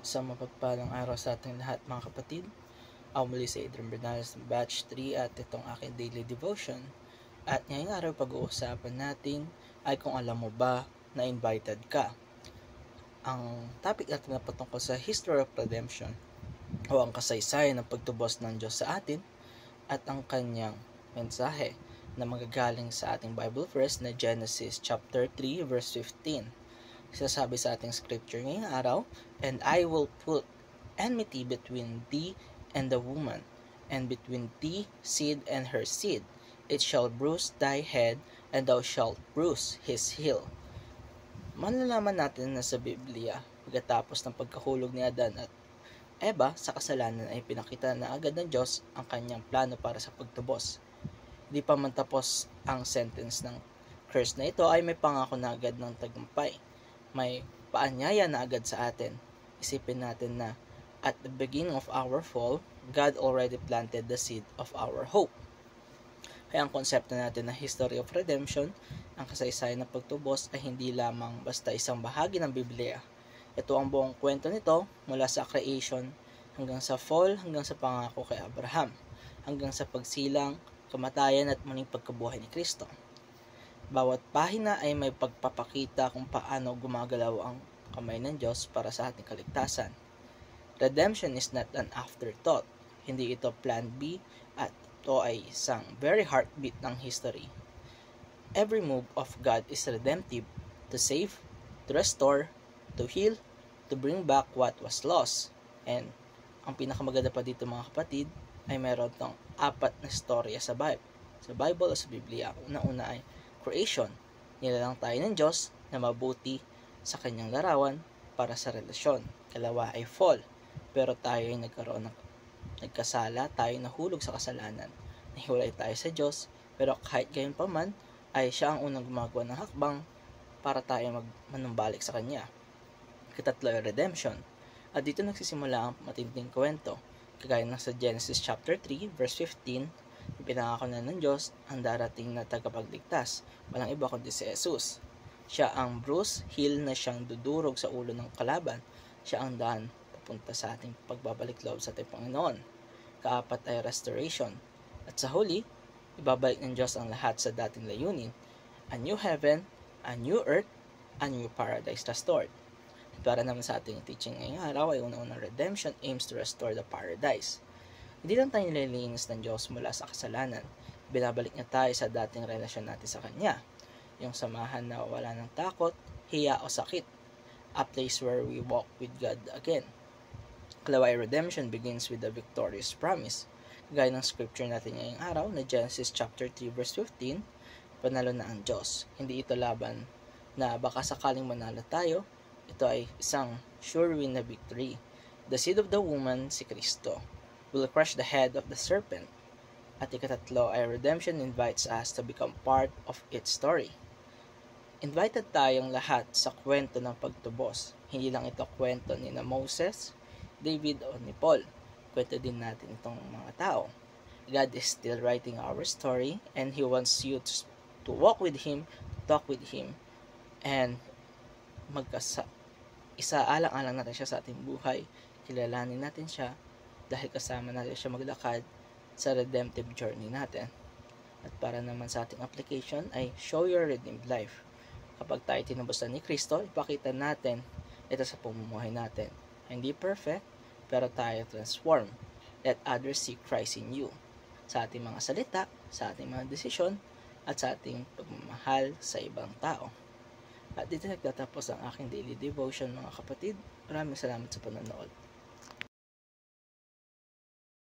Sa mapagpalang araw sa ating lahat mga kapatid. Ako muli si Adrian Bernales ng Batch 3 at itong aking daily devotion. At ngayong araw pag-uusapan natin ay kung alam mo ba na invited ka. Ang topic natin na patungkol sa history of redemption o ang kasaysayan ng pagtubos ng Diyos sa atin at ang kanyang mensahe na magagaling sa ating Bible verse na Genesis chapter 3 verse 15. Sasabi sa ating scripture ngayong araw, "And I will put enmity between thee and the woman, and between thee seed and her seed. It shall bruise thy head, and thou shalt bruise his heel." Malalaman natin na sa Biblia, pagkatapos ng pagkahulog ni Adan at Eva sa kasalanan ay pinakita na agad ng Diyos ang kanyang plano para sa pagtubos. Di pa man tapos ang sentence ng curse na ito ay may pangako na agad ng tagumpay. May paanyaya na agad sa atin. Isipin natin na at the beginning of our fall, God already planted the seed of our hope. Kaya ang konsepto natin na history of redemption, ang kasaysayan ng pagtubos ay hindi lamang basta isang bahagi ng Biblia. Ito ang buong kwento nito mula sa creation hanggang sa fall, hanggang sa pangako kay Abraham, hanggang sa pagsilang, kamatayan at muling pagkabuhay ni Kristo. Bawat pahina ay may pagpapakita kung paano gumagalaw ang kamay ng Diyos para sa ating kaligtasan. Redemption is not an afterthought. Hindi ito plan B at ito ay isang very heartbeat ng history. Every move of God is redemptive, to save, to restore, to heal, to bring back what was lost. And ang pinakamaganda pa dito mga kapatid ay meron tong 4 na storya sa Bible o sa Biblia. Una-una ay creation. Nilalang tayo ng Diyos na mabuti sa kanyang larawan para sa relasyon. Kalawa ay fall. Pero tayo ay nagkasala, tayo nahulog sa kasalanan. Nahiwalay tayo sa Diyos, pero kahit gayon pa man, ay siya ang unang gumagawa ng hakbang para tayo manumbalik sa kanya. Katatlo ay redemption. At dito nagsisimula ang matinding kwento. Kagaya ng sa Genesis chapter 3 verse 15, pinangako na ng Diyos ang darating na tagapagligtas, walang iba kundi si Jesus. Siya ang bruise heel na siyang dudurog sa ulo ng kalaban. Siya ang daan papunta sa ating pagbabalik loob sa ating Panginoon. Kaapat ay restoration. At sa huli, ibabalik ng Diyos ang lahat sa dating layunin. A new heaven, a new earth, a new paradise restored. At para naman sa ating teaching ngayong araw ay unang redemption aims to restore the paradise. Hindi lang tayo nililinis ng Diyos mula sa kasalanan. Binabalik niya tayo sa dating relasyon natin sa Kanya. Yung samahan na wala ng takot, hiya o sakit. A place where we walk with God again. Kalaway redemption begins with the victorious promise. Gaya ng scripture natin ngayong araw na Genesis chapter 3 verse 15, panalo na ang Diyos. Hindi ito laban na baka sakaling manalo tayo. Ito ay isang sure win na victory. The seed of the woman, si Kristo, will crush the head of the serpent. At ikatatlo ay redemption invites us to become part of its story. Invited tayong lahat sa kwento ng pagtubos. Hindi lang ito kwento ni na Moses, David o ni Paul. Kwento din natin itong mga tao. God is still writing our story and He wants you to walk with Him, to talk with Him, and isaalang-alang natin siya sa ating buhay. Kilalanin natin siya dahil kasama natin siya maglakad sa redemptive journey natin. At para naman sa ating application ay show your redeemed life. Kapag tayo tinubusan ni Kristo, ipakita natin ito sa pamumuhay natin. Hindi perfect, pero tayo transform. Let others see Christ in you. Sa ating mga salita, sa ating mga desisyon, at sa ating pagmamahal sa ibang tao. At dito nagtatapos ang aking daily devotion mga kapatid. Maraming salamat sa panonood.